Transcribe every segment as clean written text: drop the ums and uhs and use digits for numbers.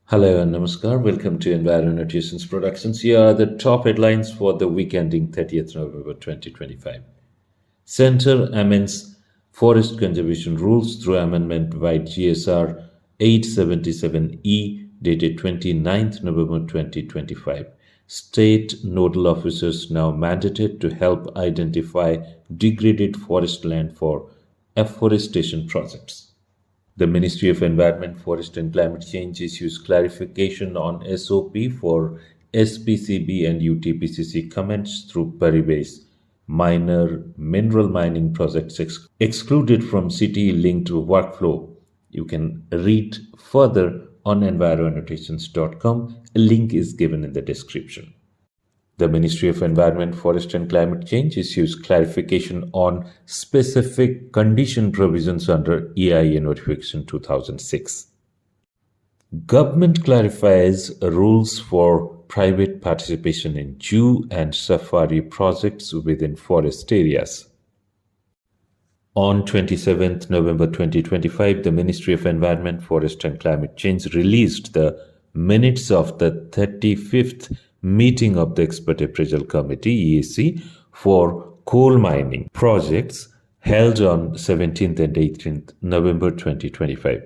Hello and namaskar. Welcome to Environment Nutrition's Productions. Here are the top headlines for the week ending 30th November 2025. Center amends Forest Conservation Rules through Amendment vide G.S.R. 877E dated 29th November 2025. State nodal officers now mandated to help identify degraded forest land for afforestation projects. The Ministry of Environment, Forest and Climate Change issues clarification on SOP for SPCB and UTPCC comments through Paribase. Minor mineral mining projects excluded from city-linked workflow. You can read further on environnotations.com. A link is given in the description. The Ministry of Environment, Forest and Climate Change issues clarification on specific condition provisions under EIA Notification 2006. Government clarifies rules for private participation in zoo and safari projects within forest areas. On 27th November 2025, the Ministry of Environment, Forest and Climate Change released the minutes of the 35th meeting of the Expert Appraisal Committee (EAC) for coal mining projects held on 17th and 18th November 2025.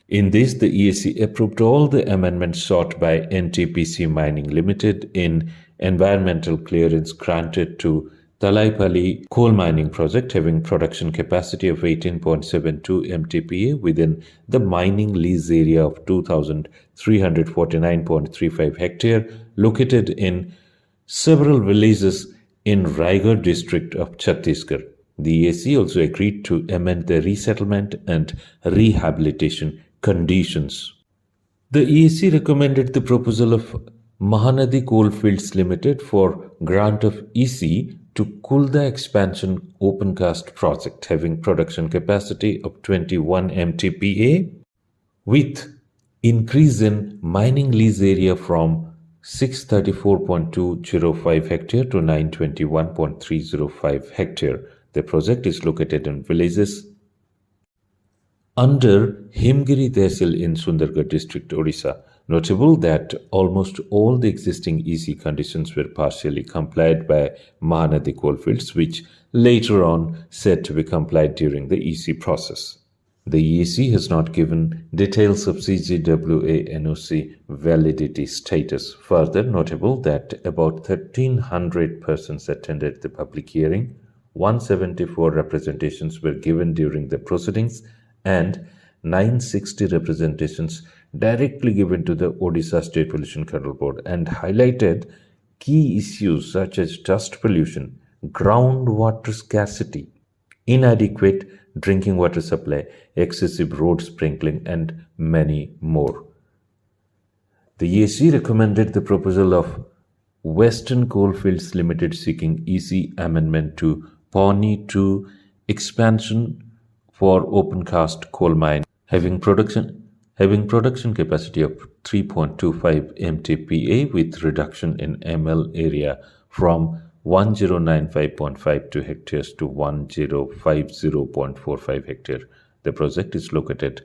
In this, the EAC approved all the amendments sought by NTPC Mining Limited in environmental clearance granted to Talaipalli coal mining project having production capacity of 18.72 MTPA within the mining lease area of 2,349.35 hectare located in several villages in Raigad district of Chhattisgarh. The EAC also agreed to amend the resettlement and rehabilitation conditions. The EAC recommended the proposal of Mahanadi Coalfields Limited for grant of EC to Kulda expansion Opencast project having production capacity of 21 MTPA with increase in mining lease area from 634.205 hectare to 921.305 hectare. The project is located in villages under Himgiri Tehsil in Sundargarh district, Odisha. Notable that almost all the existing EC conditions were partially complied by Mahanadi Coalfields, which later on said to be complied during the EC process. The EAC has not given details of CGWA NOC validity status. Further notable that about 1,300 persons attended the public hearing, 174 representations were given during the proceedings, and 960 representations directly given to the Odisha State Pollution Control Board and highlighted key issues such as dust pollution, groundwater scarcity, inadequate drinking water supply, excessive road sprinkling, and many more. The EAC recommended the proposal of Western Coalfields Limited seeking EC amendment to Pauni 2 expansion for Opencast coal mine having production capacity of 3.25 MTPA with reduction in ML area from 1095.52 hectares to 1050.45 hectare. The project is located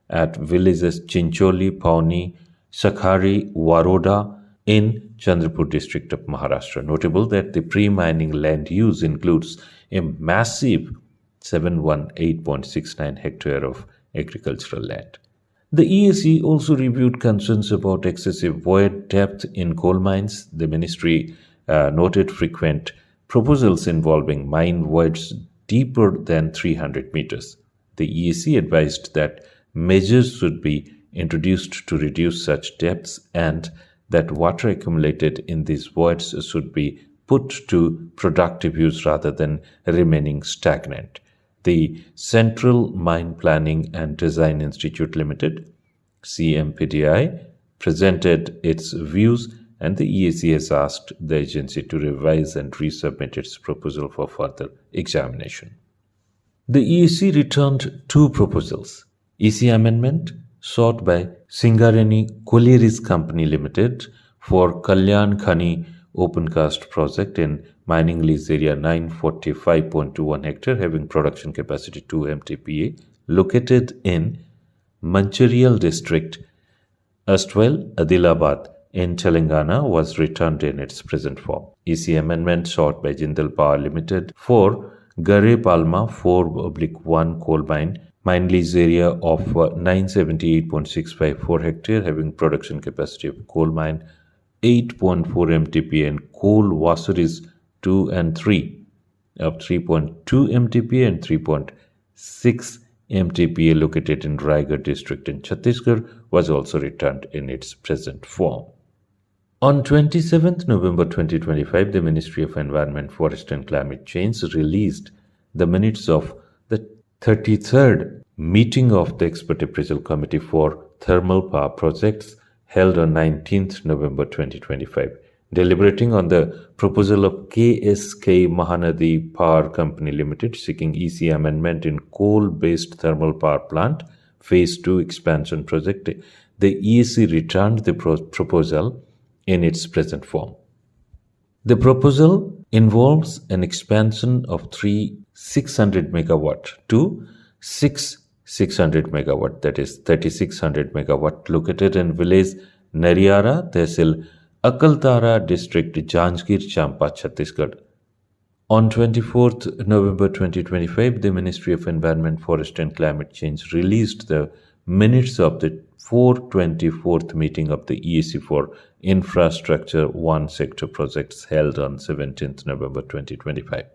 at villages Chincholi, Pauni, Sakhari, Waroda in Chandrapur district of Maharashtra. Notable that the pre-mining land use includes a massive 718.69 hectare of agricultural land. The EAC also reviewed concerns about excessive void depth in coal mines. The ministry noted frequent proposals involving mine voids deeper than 300 meters. The EAC advised that measures should be introduced to reduce such depths and that water accumulated in these voids should be put to productive use rather than remaining stagnant. The Central Mine Planning and Design Institute Limited, CMPDI, presented its views and the EAC has asked the agency to revise and resubmit its proposal for further examination. The EAC returned two proposals. EC amendment sought by Singareni Collieries Company Limited for Kalyan Khani Opencast project in mining lease area 945.21 hectare having production capacity 2 MTPA located in Mancherial district Erstwhile, Adilabad in Telangana was returned in its present form. EC amendment sought by Jindal Power Limited for Gare Palma 4/1 coal mine lease area of 978.654 hectare, having production capacity of coal mine 8.4 MTP and coal washeries 2 and 3 of 3.2 MTP and 3.6 MTPA located in Raigad district in Chhattisgarh was also returned in its present form. On 27th November 2025, the Ministry of Environment, Forest and Climate Change released the minutes of the 33rd meeting of the Expert Appraisal Committee for Thermal Power Projects held on 19th November 2025. Deliberating on the proposal of KSK Mahanadi Power Company Limited seeking EC amendment in coal-based thermal power plant Phase 2 expansion project, the EAC returned the proposal in its present form. The proposal involves an expansion of 600 megawatt to 600 megawatt, that is 3600 megawatt, located in village Nariara, Tehsil Akaltara district, Janjgir, Champa, Chhattisgarh. On 24th November 2025, the Ministry of Environment, Forest and Climate Change released the minutes of the 424th meeting of the EAC for Infrastructure 1 Sector Projects held on 17th November 2025.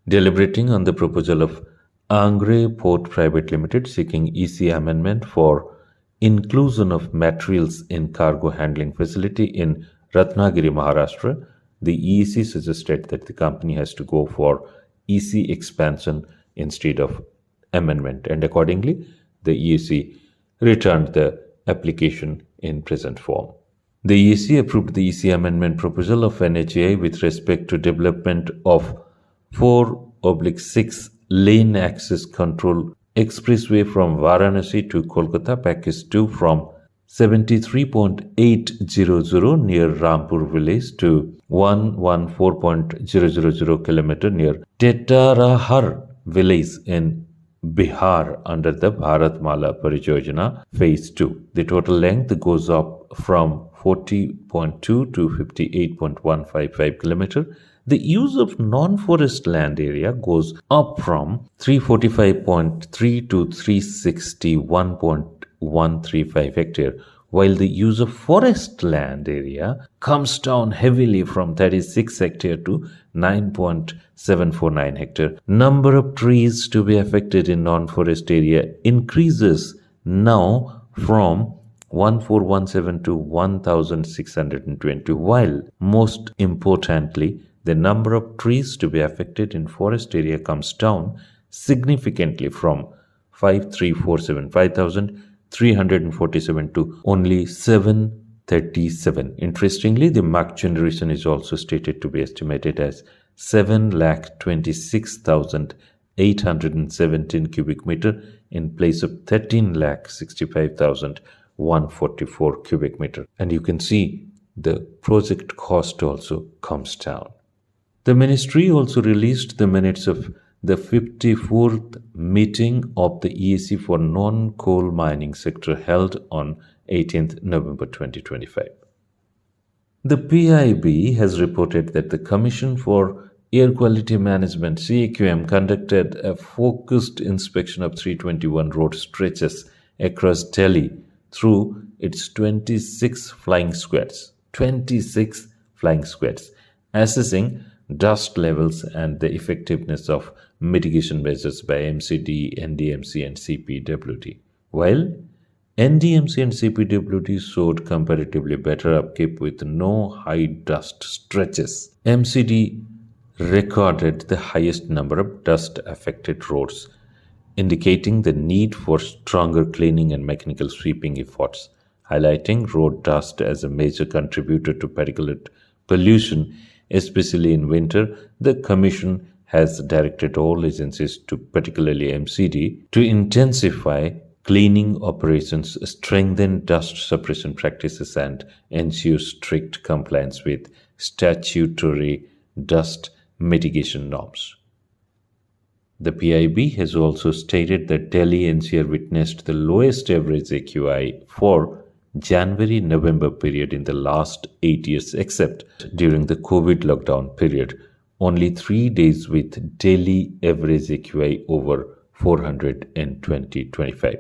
Deliberating on the proposal of Angre Port Private Limited seeking EC amendment for inclusion of materials in cargo handling facility in Ratnagiri, Maharashtra, the EEC suggested that the company has to go for EC expansion instead of amendment, and accordingly, the EEC returned the application in present form. The EEC approved the EC amendment proposal of NHAI with respect to development of 4/6 lane access control expressway from Varanasi to Kolkata, package 2 from 73.800 near Rampur village to 114.000 km near Tetarahar village in Bihar under the Bharatmala Parijojana Phase 2. The total length goes up from 40.2 to 58.155 km. The use of non-forest land area goes up from 345.3 to 361.135 hectare, while the use of forest land area comes down heavily from 36 hectare to 9.749 hectare. Number of trees to be affected in non-forest area increases now from 1417 to 1620, while most importantly, the number of trees to be affected in forest area comes down significantly from 5,347 to only 737. Interestingly, the mark generation is also stated to be estimated as 7,26,817 cubic meter in place of 13,65,144 cubic meter. And you can see the project cost also comes down. The ministry also released the minutes of the 54th meeting of the EAC for non-coal mining sector held on 18th November 2025. The PIB has reported that the Commission for Air Quality Management CAQM conducted a focused inspection of 321 road stretches across Delhi through its 26 flying squads, assessing dust levels and the effectiveness of mitigation measures by MCD, NDMC and CPWD. While NDMC and CPWD showed comparatively better upkeep with no high dust stretches, MCD recorded the highest number of dust-affected roads, indicating the need for stronger cleaning and mechanical sweeping efforts, highlighting road dust as a major contributor to particulate pollution. Especially in winter, the Commission has directed all agencies, particularly MCD, to intensify cleaning operations, strengthen dust suppression practices, and ensure strict compliance with statutory dust mitigation norms. The PIB has also stated that Delhi NCR witnessed the lowest average AQI for January-November period in the last 8 years, except during the COVID lockdown period, only 3 days with daily average AQI over 400 in 2025.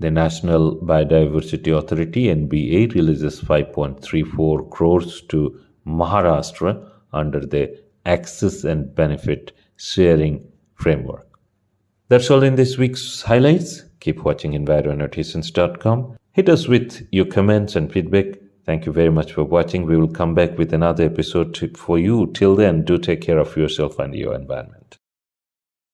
The National Biodiversity Authority (NBA) releases 5.34 crores to Maharashtra under the Access and Benefit Sharing Framework. That's all in this week's highlights. Keep watching environnotations.com. Hit us with your comments and feedback. Thank you very much for watching. We will come back with another episode for you. Till then, do take care of yourself and your environment.